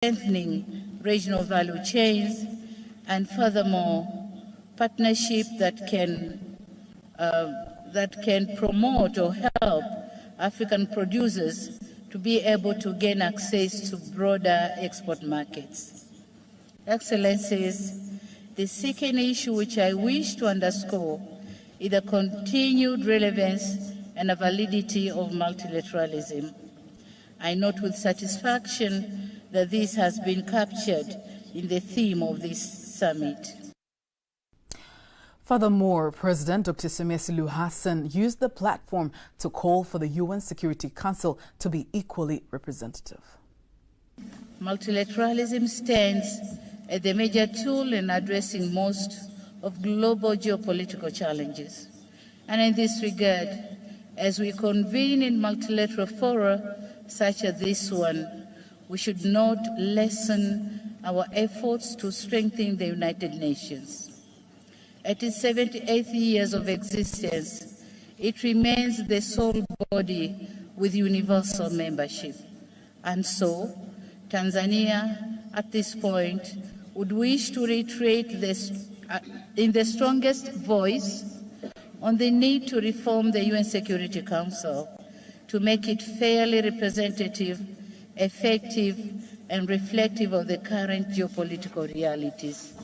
strengthening regional value chains, and furthermore, partnership that can promote or help African producers to be able to gain access to broader export markets. Excellencies, the second issue which I wish to underscore is the continued relevance and the validity of multilateralism. I note with satisfaction that this has been captured in the theme of this summit. Furthermore, President Dr. Samia Suluhu Hassan used the platform to call for the UN Security Council to be equally representative. Multilateralism stands as the major tool in addressing most of global geopolitical challenges. And in this regard, as we convene in multilateral fora such as this one, we should not lessen our efforts to strengthen the United Nations. At its 78th years of existence, it remains the sole body with universal membership. And so, Tanzania, at this point, would wish to reiterate this, in the strongest voice on the need to reform the UN Security Council to make it fairly representative, effective, and reflective of the current geopolitical realities.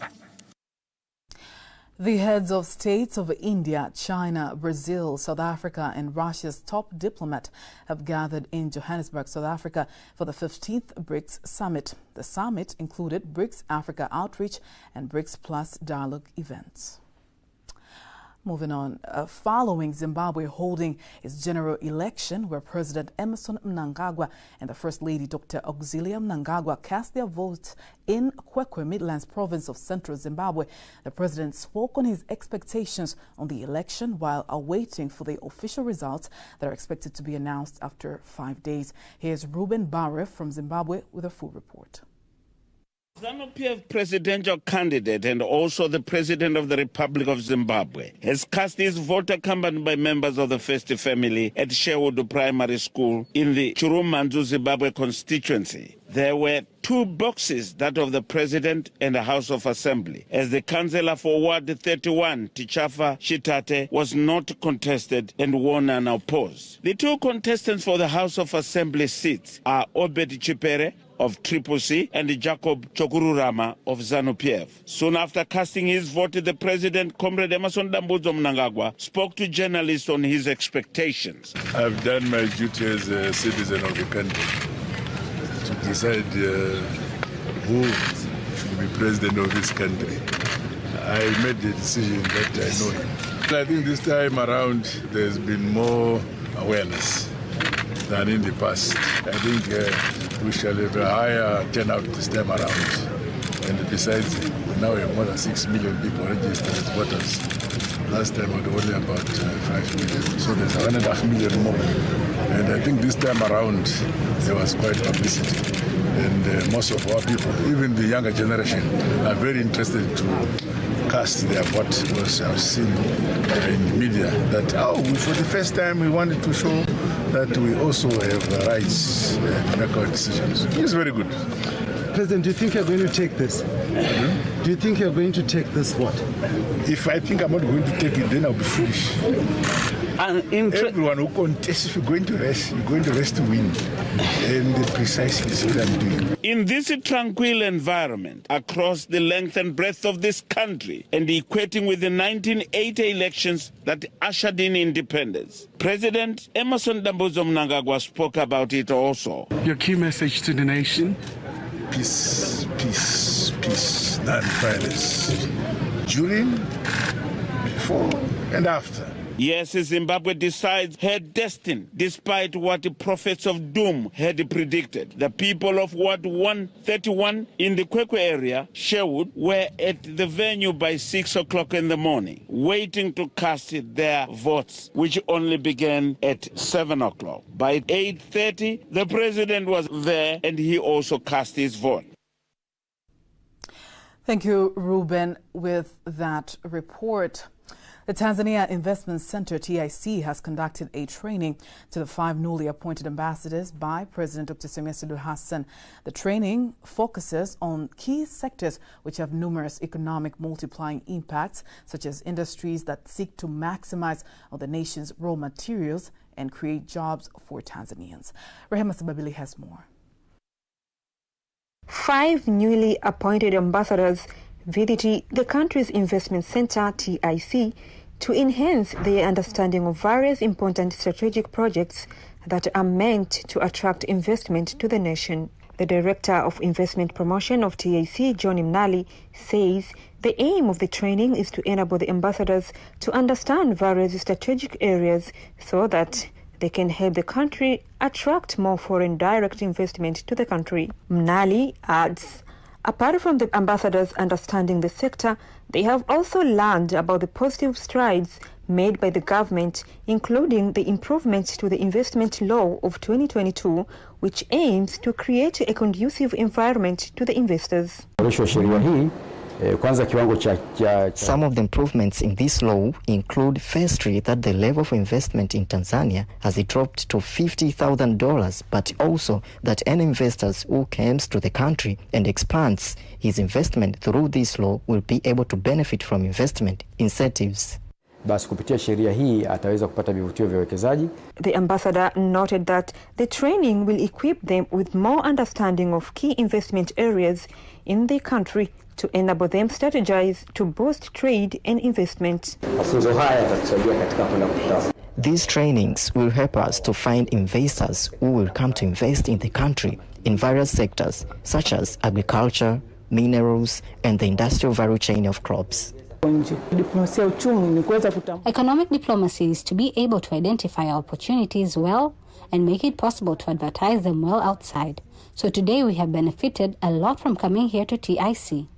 The heads of states of India, China, Brazil, South Africa and Russia's top diplomat have gathered in Johannesburg, South Africa for the 15th BRICS Summit. The summit included BRICS Africa Outreach and BRICS Plus Dialogue events. Moving on, following Zimbabwe holding its general election where President Emmerson Mnangagwa and the First Lady Dr. Auxilia Mnangagwa cast their votes in Kwekwe, Midlands province of central Zimbabwe, the president spoke on his expectations on the election while awaiting for the official results that are expected to be announced after 5 days. Here's Ruben Barre from Zimbabwe with a full report. ZANU-PF presidential candidate and also the President of the Republic of Zimbabwe has cast his vote accompanied by members of the First family at Sherwood Primary School in the Chirumanzu, Zimbabwe constituency. There were 2 boxes, that of the President and the House of Assembly, as the councillor for Ward 31, Tichafa Shitate, was not contested and won unopposed. The 2 contestants for the House of Assembly seats are Obed Chipere of Tbcnews and Jacob Chokururama of ZANU-PF. Soon after casting his vote, the President, Comrade Emmerson Mnangagwa, spoke to journalists on his expectations. I've done my duty as a citizen of the country to decide who should be president of this country. I made the decision that I know him. I think this time around there's been more awareness than in the past. I think we shall have a higher turnout this time around. And besides, now we have more than 6 million people registered as voters. Last time we had only about 5 million. So there's 1.5 million more. And I think this time around there was quite publicity. And most of our people, even the younger generation, are very interested to cast their vote, because I've seen in the media that, for the first time we wanted to show that we also have rights to make our decisions. It's very good. President, do you think you're going to take this? Do you think you're going to take this vote? If I think I'm not going to take it, then I'll be foolish. Everyone who contests, if you're going to rest to win. And precisely is what I'm doing. In this tranquil environment, across the length and breadth of this country, and equating with the 1980 elections that ushered in independence, President Emmerson Mnangagwa spoke about it also. Your key message to the nation? Peace, peace, peace, non-violence. During, before, and after. Yes, Zimbabwe decides her destiny, despite what the prophets of doom had predicted. The people of Ward 131 in the Kwekwe area, Sherwood, were at the venue by 6 o'clock in the morning, waiting to cast their votes, which only began at 7 o'clock. By 8:30, the president was there and he also cast his vote. Thank you, Ruben, with that report. The Tanzania Investment Center, TIC, has conducted a training to the 5 newly appointed ambassadors by President Dr. Samia Hassan. The training focuses on key sectors which have numerous economic multiplying impacts, such as industries that seek to maximize on the nation's raw materials and create jobs for Tanzanians. Rehema Sababili has more. 5 newly appointed ambassadors visited the country's investment center, TIC, to enhance their understanding of various important strategic projects that are meant to attract investment to the nation. The Director of Investment Promotion of TIC, John Mnali, says the aim of the training is to enable the ambassadors to understand various strategic areas so that they can help the country attract more foreign direct investment to the country. Mnali adds, apart from the ambassadors understanding the sector, they have also learned about the positive strides made by the government, including the improvements to the investment law of 2022, which aims to create a conducive environment to the investors. Some of the improvements in this law include, firstly, that the level of investment in Tanzania has dropped to $50,000, but also that any investors who comes to the country and expands his investment through this law will be able to benefit from investment incentives. The ambassador noted that the training will equip them with more understanding of key investment areas in the country to enable them strategize to boost trade and investment. These trainings will help us to find investors who will come to invest in the country in various sectors such as agriculture, minerals, and the industrial value chain of crops. Economic diplomacy is to be able to identify opportunities well and make it possible to advertise them well outside. So today we have benefited a lot from coming here to TIC.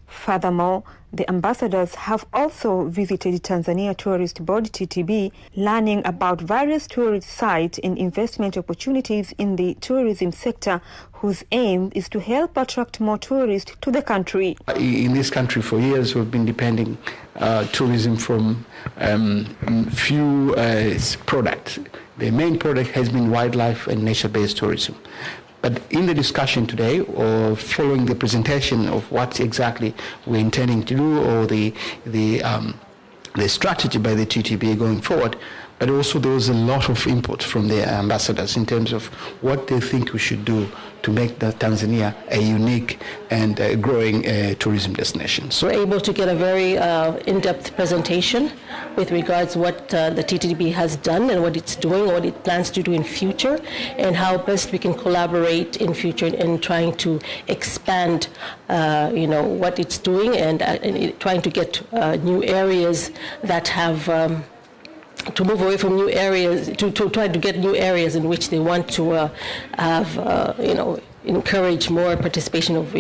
Furthermore, the ambassadors have also visited Tanzania Tourist Board (TTB), learning about various tourist sites and investment opportunities in the tourism sector, whose aim is to help attract more tourists to the country. In this country for years we've been depending tourism from few products. The main product has been wildlife and nature-based tourism. But in the discussion today, or following the presentation of what exactly we're intending to do, or the strategy by the TTB going forward, but also there was a lot of input from the ambassadors in terms of what they think we should do to make Tanzania a unique and growing tourism destination. So we're able to get a very in-depth presentation with regards to what the TTB has done and what it's doing, what it plans to do in future, and how best we can collaborate in future in trying to expand, what it's doing and trying to get new areas that have to move away from new areas, to try to get new areas in which they want to encourage more participation of,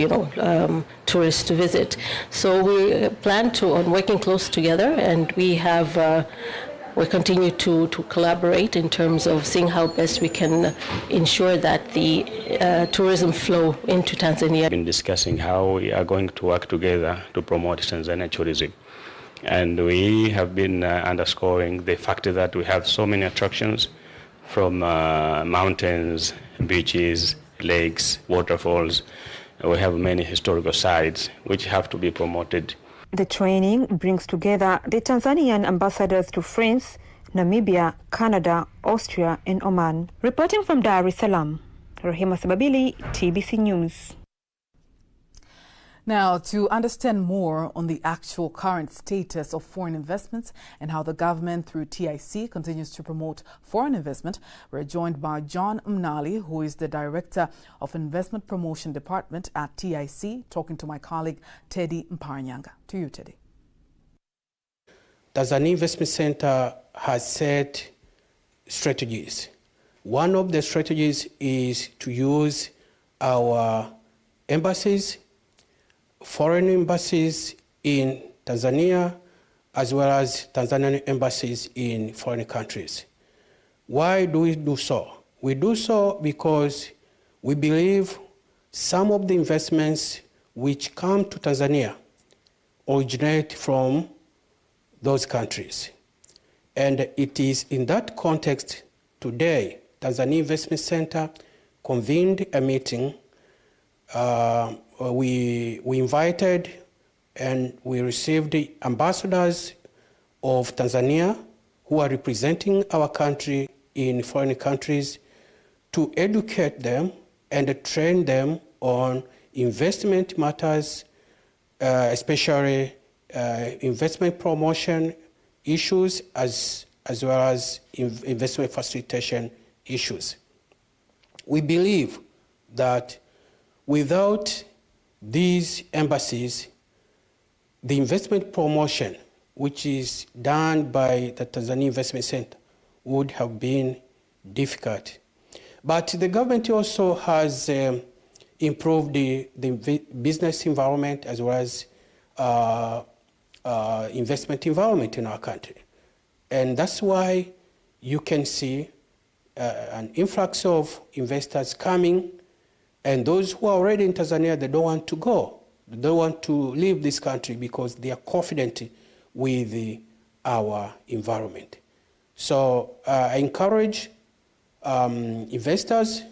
tourists to visit. So we plan on working close together, and we continue to collaborate in terms of seeing how best we can ensure that the tourism flow into Tanzania. We've been discussing how we are going to work together to promote Tanzania tourism. And we have been underscoring the fact that we have so many attractions from mountains, beaches, lakes, waterfalls. We have many historical sites which have to be promoted. The training brings together the Tanzanian ambassadors to France, Namibia, Canada, Austria, and Oman. Reporting from Dar es Salaam, Rehema Sababili, TBC News. Now, to understand more on the actual current status of foreign investments and how the government through TIC continues to promote foreign investment, we're joined by John Mnali, who is the Director of Investment Promotion Department at TIC, talking to my colleague Teddy Mparnyanga. To you, Teddy. Tanzania Investment Center has set strategies. One of the strategies is to use our embassies, foreign embassies in Tanzania, as well as Tanzanian embassies in foreign countries. Why do we do so? We do so because we believe some of the investments which come to Tanzania originate from those countries. And it is in that context today, Tanzania Investment Center convened a meeting. We invited and we received the ambassadors of Tanzania who are representing our country in foreign countries to educate them and train them on investment matters, especially investment promotion issues as well as investment facilitation issues. We believe that without these embassies, the investment promotion, which is done by the Tanzania Investment Center, would have been difficult. But the government also has improved the business environment as well as investment environment in our country. And that's why you can see an influx of investors coming, and those who are already in Tanzania, they don't want to go. They don't want to leave this country because they are confident with our environment. So I encourage investors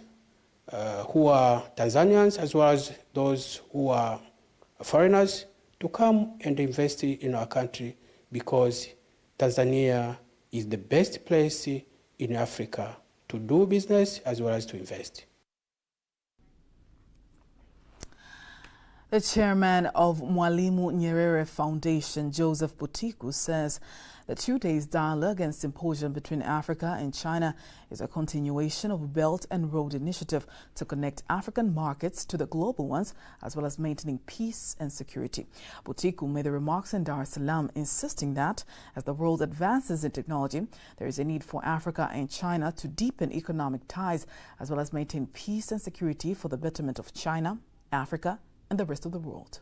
who are Tanzanians as well as those who are foreigners to come and invest in our country, because Tanzania is the best place in Africa to do business as well as to invest. The chairman of Mwalimu Nyerere Foundation, Joseph Butiku, says the 2 days dialogue and symposium between Africa and China is a continuation of Belt and Road Initiative to connect African markets to the global ones, as well as maintaining peace and security. Butiku made the remarks in Dar es Salaam, insisting that as the world advances in technology, there is a need for Africa and China to deepen economic ties, as well as maintain peace and security for the betterment of China, Africa, and the rest of the world.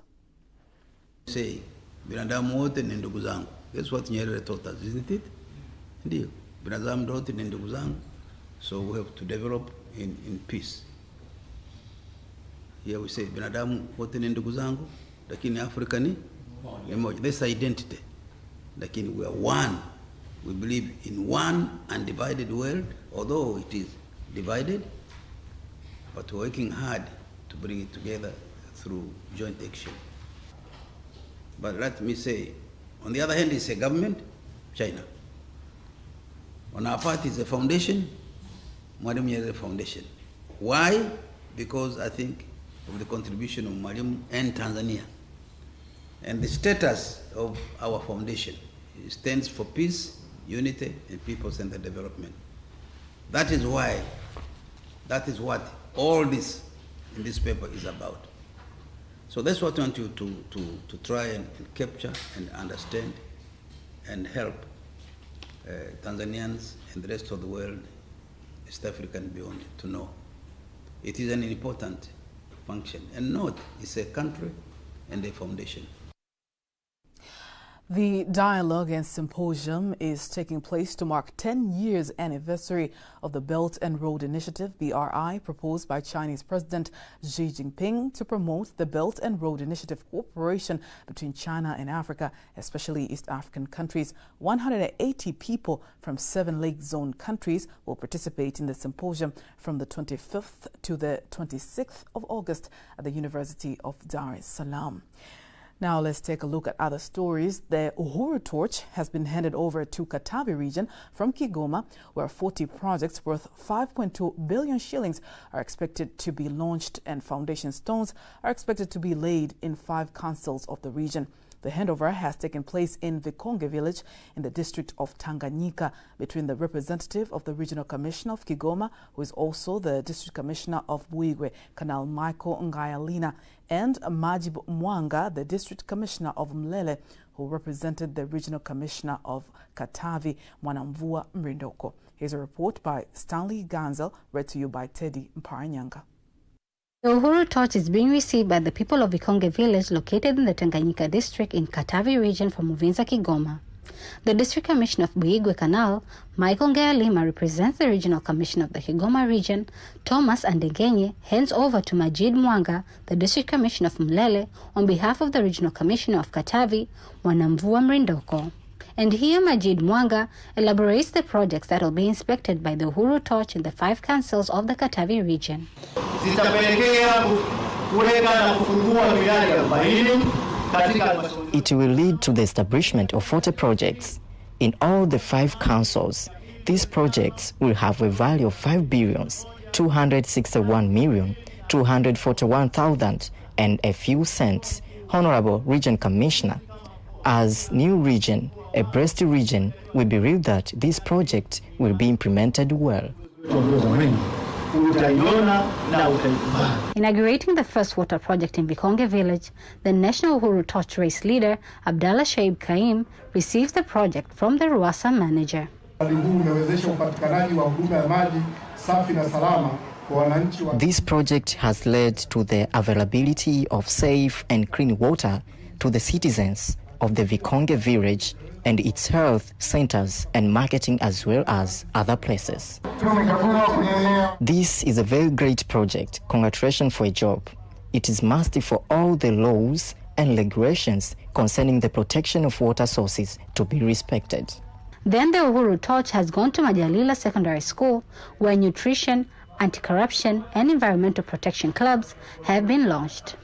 Say, binadamu wote ni ndugu zangu. That's what Nyerere taught us, isn't it? Ndio, binadamu wote ni ndugu zangu. So we have to develop in peace. Here we say, binadamu wote ni ndugu zangu, lakini Afrika ni moja. This identity. Lakini we are one. We believe in one undivided world, although it is divided, but we're working hard to bring it together through joint action. But let me say, on the other hand, it's a government, China. On our part, it's a foundation, Mwalimu Nyerere Foundation. Why? Because I think of the contribution of Mwalimu and Tanzania. And the status of our foundation, it stands for peace, unity, and people-centered development. That is why, that is what all this in this paper is about. So that's what I want you to try and capture and understand and help Tanzanians and the rest of the world, East Africa and beyond, to know. It is an important function. And note, it's a country and a foundation. The dialogue and symposium is taking place to mark 10 years anniversary of the Belt and Road Initiative, BRI, proposed by Chinese President Xi Jinping to promote the Belt and Road Initiative cooperation between China and Africa, especially East African countries. 180 people from 7 Lake Zone countries will participate in the symposium from the 25th to the 26th of August at the University of Dar es Salaam. Now let's take a look at other stories. The Uhuru Torch has been handed over to Katavi region from Kigoma, where 40 projects worth 5.2 billion shillings are expected to be launched, and foundation stones are expected to be laid in 5 councils of the region. The handover has taken place in Vikonge village in the district of Tanganyika between the representative of the Regional Commissioner of Kigoma, who is also the District Commissioner of Buigwe, Colonel Michael Ngayalina, and Majib Mwanga, the District Commissioner of Mlele, who represented the Regional Commissioner of Katavi, Mwanamvua Mrindoko. Here's a report by Stanley Ganzel, read to you by Teddy Mparanyanga. The Uhuru Torch is being received by the people of Vikonge village located in the Tanganyika district in Katavi region from Uvinza, Kigoma. The District Commissioner of Buigwe Canal, Michael Ngayalima, represents the Regional Commissioner of the Kigoma region. Thomas Andegenye hands over to Majid Mwanga, the District Commissioner of Mlele, on behalf of the Regional Commissioner of Katavi, Mwanamvua Mrindoko. And here Majid Mwanga elaborates the projects that will be inspected by the Uhuru Torch in the 5 councils of the Katavi region. It will lead to the establishment of 40 projects in all the 5 councils. These projects will have a value of 5,261,241,000 and a few cents. Honorable Region Commissioner, as new region, a breast region, we believe that this project will be implemented well. Inaugurating the first water project in Vikonge village, the National Uhuru Torch race leader, Abdallah Shaib Kaim, received the project from the Ruasa manager. This project has led to the availability of safe and clean water to the citizens of the Vikonge village and its health centers and marketing as well as other places. This is a very great project. Congratulations for a job. It is must for all the laws and regulations concerning the protection of water sources to be respected. Then the Uhuru Torch has gone to Majalila Secondary School, where nutrition, anti-corruption and environmental protection clubs have been launched.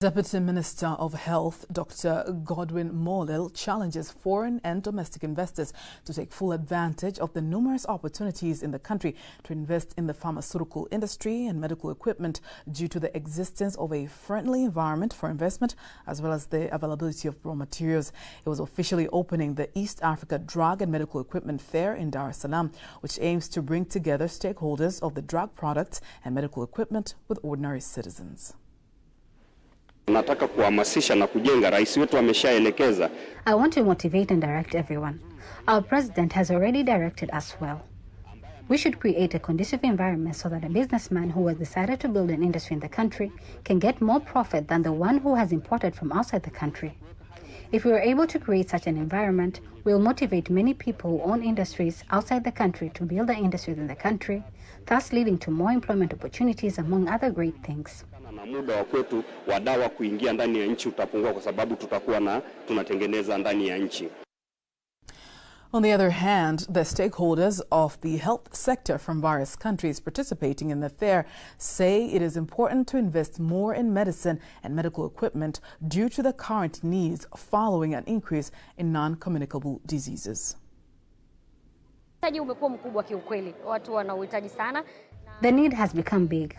Deputy Minister of Health, Dr. Godwin Mollel, challenges foreign and domestic investors to take full advantage of the numerous opportunities in the country to invest in the pharmaceutical industry and medical equipment due to the existence of a friendly environment for investment as well as the availability of raw materials. It was officially opening the East Africa Drug and Medical Equipment Fair in Dar es Salaam, which aims to bring together stakeholders of the drug products and medical equipment with ordinary citizens. I want to motivate and direct everyone. Our president has already directed us well. We should create a conducive environment so that a businessman who has decided to build an industry in the country can get more profit than the one who has imported from outside the country. If we are able to create such an environment, we will motivate many people who own industries outside the country to build their industries in the country, thus leading to more employment opportunities among other great things. Muda wa kwetu wa dawa kuingia ndani ya nchi utapungua kwa sababu tutakuwa tunatengeneza ndani ya nchi. On the other hand, the stakeholders of the health sector from various countries participating in the fair say it is important to invest more in medicine and medical equipment due to the current needs following an increase in non-communicable diseases. The need has become big.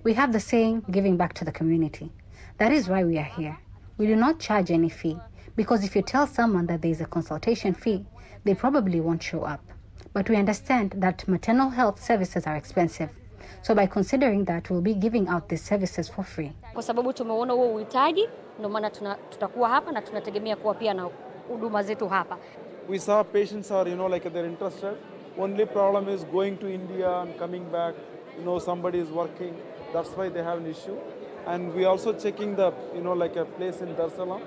We have the saying, giving back to the community. That is why we are here. We do not charge any fee, because if you tell someone that there is a consultation fee, they probably won't show up. But we understand that maternal health services are expensive. So by considering that, we'll be giving out these services for free. Kwa sababu tumeona huo uhitaji, ndio maana tutakuwa hapa na tunategemea kuwa pia na huduma zetu hapa. We saw patients are, like they're interested. Only problem is going to India and coming back. Somebody is working. That's why they have an issue. And we also checking the, like a place in Dar es Salaam.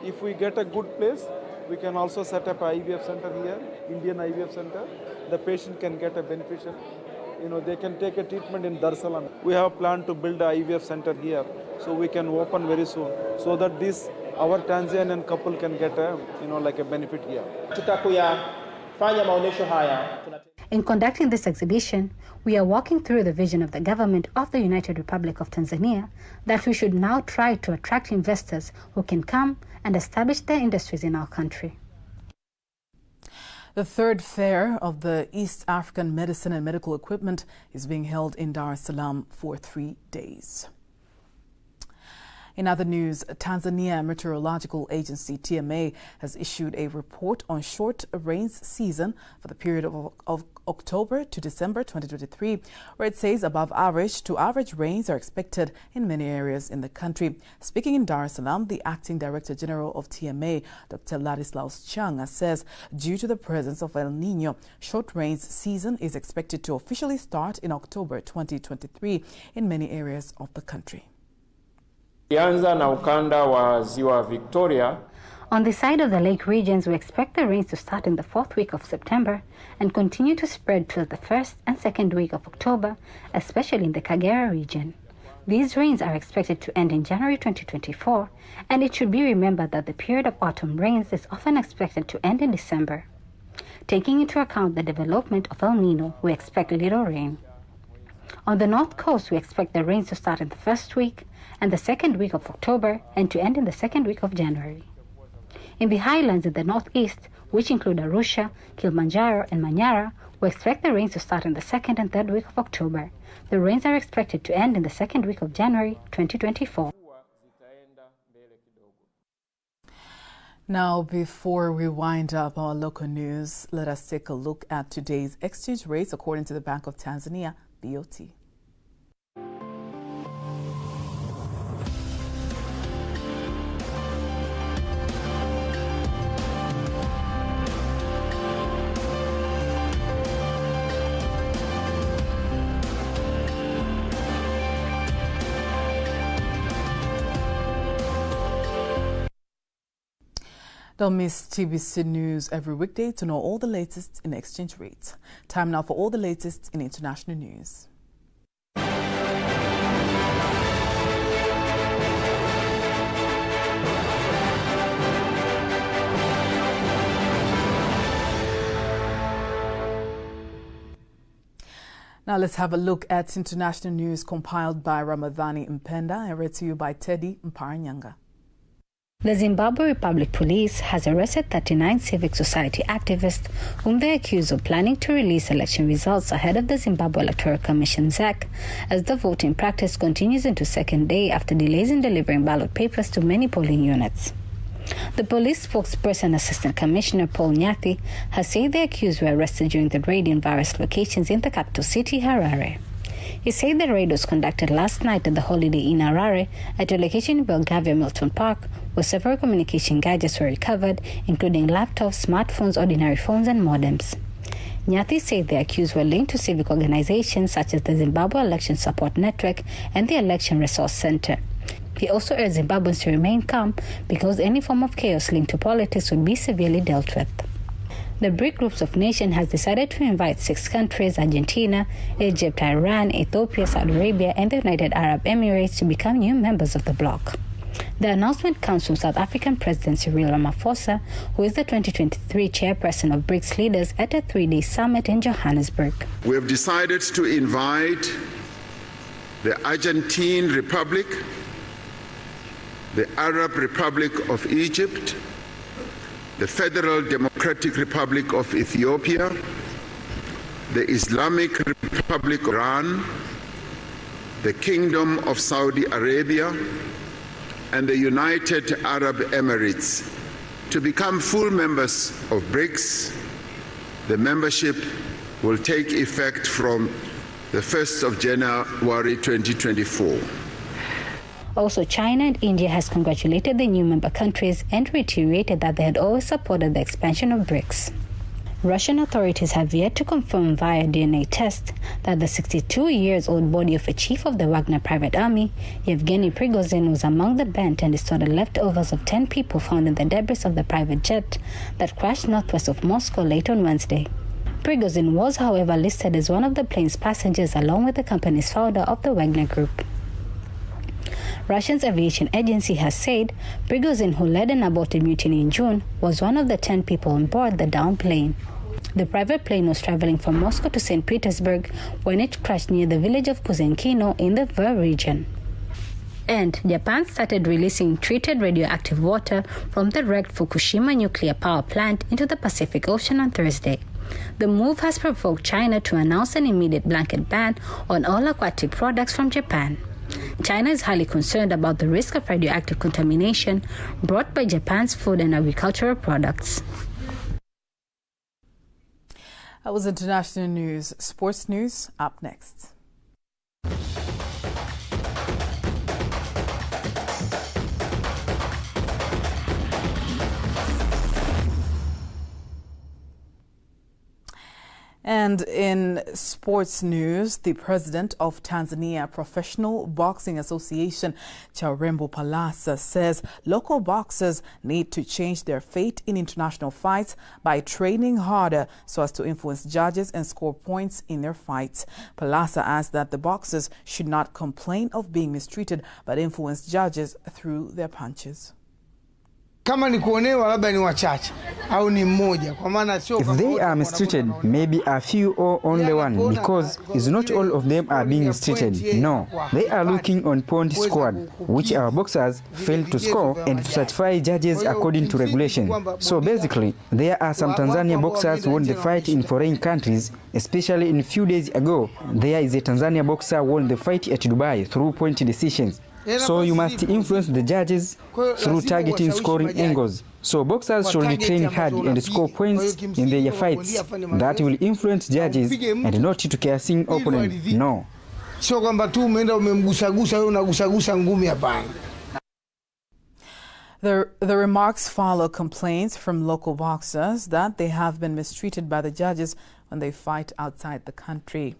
If we get a good place, we can also set up an IVF center here, Indian IVF center. The patient can get a beneficial. They can take a treatment in Dar es Salaam. We have planned to build an IVF center here, so we can open very soon, so that our Tanzanian couple can get a, like a benefit here. In conducting this exhibition, we are walking through the vision of the government of the United Republic of Tanzania that we should now try to attract investors who can come and establish their industries in our country. The third fair of the East African Medicine and Medical Equipment is being held in Dar es Salaam for 3 days. In other news, Tanzania Meteorological Agency, TMA, has issued a report on short rains season for the period of October to December 2023, where it says above average to average rains are expected in many areas in the country. Speaking in Dar es Salaam, the Acting Director General of TMA, Dr. Ladislaus Changa, says due to the presence of El Niño, short rains season is expected to officially start in October 2023 in many areas of the country. On the side of the lake regions, we expect the rains to start in the 4th week of September and continue to spread till the 1st and 2nd week of October, especially in the Kagera region. These rains are expected to end in January 2024, and it should be remembered that the period of autumn rains is often expected to end in December. Taking into account the development of El Nino, we expect little rain. On the north coast, we expect the rains to start in the first week and the second week of October and to end in the second week of January. In the highlands in the northeast, which include Arusha, Kilimanjaro, and Manyara, we expect the rains to start in the second and third week of October. The rains are expected to end in the second week of January 2024. Now, before we wind up our local news, let us take a look at today's exchange rates according to the Bank of Tanzania, BOT. Don't miss TBC News every weekday to know all the latest in exchange rates. Time now for all the latest in international news. Now let's have a look at international news compiled by Ramadhani Mpenda and read to you by Teddy Mparanyanga. The Zimbabwe Republic Police has arrested 39 civic society activists whom they accuse of planning to release election results ahead of the Zimbabwe Electoral Commission ZEC, as the voting practice continues into second day after delays in delivering ballot papers to many polling units. The police spokesperson, Assistant Commissioner Paul Nyati, has said the accused were arrested during the raid in various locations in the capital city, Harare. He said the raid was conducted last night at the Holiday Inn Harare at a location in Belgravia Milton Park, where several communication gadgets were recovered, including laptops, smartphones, ordinary phones, and modems. Nyati said the accused were linked to civic organizations such as the Zimbabwe Election Support Network and the Election Resource Center. He also urged Zimbabweans to remain calm because any form of chaos linked to politics would be severely dealt with. The BRIC groups of nations has decided to invite 6 countries, Argentina, Egypt, Iran, Ethiopia, Saudi Arabia, and the United Arab Emirates, to become new members of the bloc. The announcement comes from South African President Cyril Ramaphosa, who is the 2023 chairperson of BRICS leaders at a 3-day summit in Johannesburg. We have decided to invite the Argentine Republic, the Arab Republic of Egypt, the Federal Democratic Republic of Ethiopia, the Islamic Republic of Iran, the Kingdom of Saudi Arabia, and the United Arab Emirates to become full members of BRICS. The membership will take effect from the 1st of January 2024. Also, China and India has congratulated the new member countries and reiterated that they had always supported the expansion of BRICS. Russian authorities have yet to confirm via DNA test that the 62-year-old body of a chief of the Wagner private army, Yevgeny Prigozhin, was among the burnt and distorted leftovers of 10 people found in the debris of the private jet that crashed northwest of Moscow late on Wednesday. Prigozhin was, however, listed as one of the plane's passengers along with the company's founder of the Wagner Group. Russia's aviation agency has said Prigozhin, who led an aborted mutiny in June, was one of the 10 people on board the downed plane. The private plane was traveling from Moscow to St. Petersburg when it crashed near the village of Kuzenkino in the Ver region. And Japan started releasing treated radioactive water from the wrecked Fukushima nuclear power plant into the Pacific Ocean on Thursday. The move has provoked China to announce an immediate blanket ban on all aquatic products from Japan. China is highly concerned about the risk of radioactive contamination brought by Japan's food and agricultural products. That was international news. Sports news up next. And in sports news, the president of Tanzania Professional Boxing Association, Charembo Palasa, says local boxers need to change their fate in international fights by training harder so as to influence judges and score points in their fights. Palasa adds that the boxers should not complain of being mistreated but influence judges through their punches. If they are mistreated, maybe a few or only one, because it's not all of them are being mistreated. No, they are looking on point scored, which our boxers fail to score and to certify judges according to regulation. So basically, there are some Tanzania boxers who won the fight in foreign countries, especially in a few days ago. There is a Tanzania boxer who won the fight at Dubai through point decisions. So you must influence the judges through targeting scoring angles. So boxers should train hard and score points in their fights. That will influence judges and not to cursing opponents. No. The remarks follow complaints from local boxers that they have been mistreated by the judges when they fight outside the country.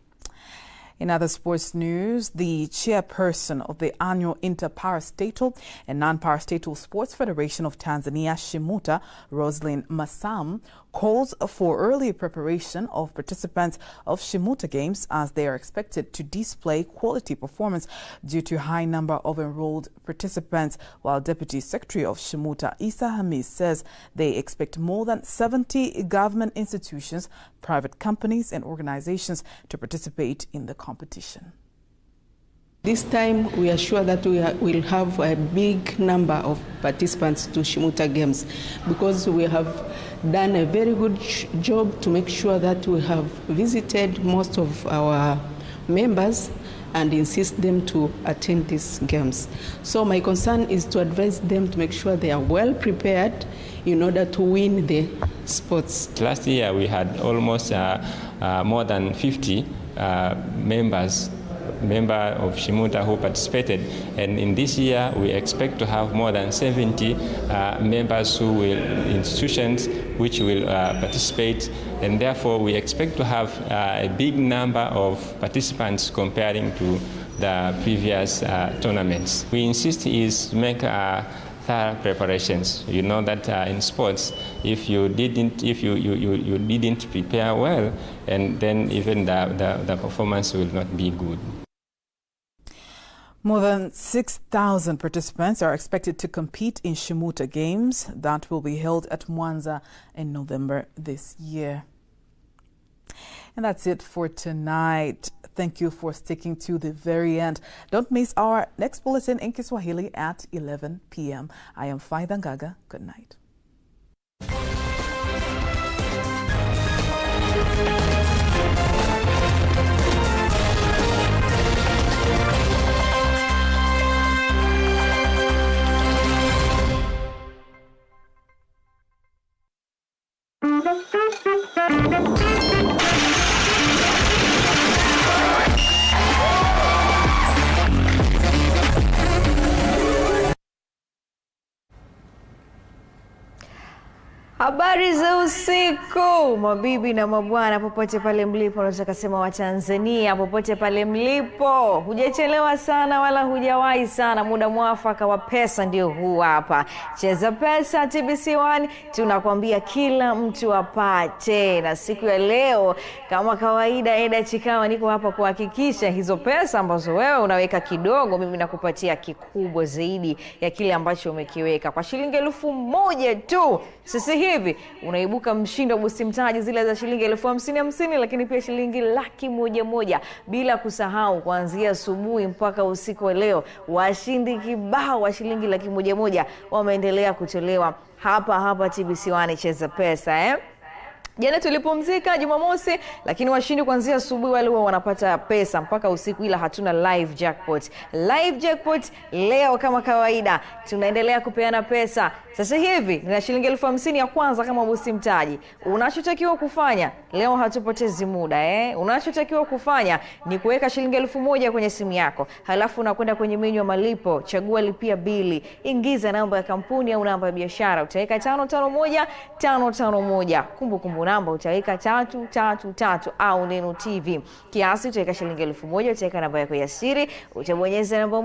In other sports news, the chairperson of the annual Inter-Parastatal and Non-Parastatal Sports Federation of Tanzania, Shimuta, Roslyn Masam, calls for early preparation of participants of Shimuta Games as they are expected to display quality performance due to high number of enrolled participants, while Deputy Secretary of Shimuta, Isa Hamis, says they expect more than 70 government institutions, private companies and organizations to participate in the competition. This time we are sure that we will have a big number of participants to Shimuta Games, because we have done a very good job to make sure that we have visited most of our members and insist them to attend these games. So my concern is to advise them to make sure they are well prepared in order to win the sports. Last year we had almost more than 50 members of Shimuta who participated, and in this year we expect to have more than 70 members institutions which will participate, and therefore we expect to have a big number of participants comparing to the previous tournaments. We insist is make thorough preparations. You know that in sports, if you didn't prepare well, and then even the performance will not be good. More than 6,000 participants are expected to compete in Shimuta Games that will be held at Mwanza in November this year. And that's it for tonight. Thank you for sticking to the very end. Don't miss our next bulletin in Kiswahili at 11 p.m. I am Faida Ngaga. Good night. Habari za usiku, mabibi na mabwana, popote pale mlipo. Naweza kusema wa Tanzania, popote pale mlipo, hujachelewa sana wala hujawahi sana. Muda mwafaka wa pesa ndio huu hapa. Cheza Pesa TBC1, tunakwambia kila mtu apate. Na siku ya leo kama kawaida, Eda Chikawa niko hapa kuhakikisha hizo pesa ambazo wewe unaweka kidogo, mimi nakupatia kikubwa zaidi ya kile ambacho umekiweka. Kwa shilingi 1,000 tu sasa hivi unaibuka mshindi wa busi mtaji zile za shilingi 50,000, lakini pia shilingi 100,000, bila kusahau kuanzia asubuhi mpaka usiku wa leo washindi kibao wa shilingi 100,000 wameendelea kutolewa hapa TBC1 Cheza Pesa. Jana tulipumzika Jumamosi, lakini washindi kuanzia asubuhi wale wanapata pesa mpaka usiku, ila hatuna live jackpot. Live jackpot leo kama kawaida tunaendelea kupeana pesa. Sasa hivi nina shilingi 50,000 ya kwanza kama busi mtaji. Unachotakiwa kufanya leo, hatupotezi muda unachotakiwa kufanya ni kuweka shilingi 1,000 kwenye simu yako. Halafu unakwenda kwenye menyu ya malipo, chagua lipia bili, ingiza namba ya kampuni au namba ya biashara, utaweka 551 551. Kumbukumbu kumbukumbu namba utaweka 333 au neno TV. Kiasi utaweka shilingi 1000, utaweka namba yako ya siri, utabonyeza namba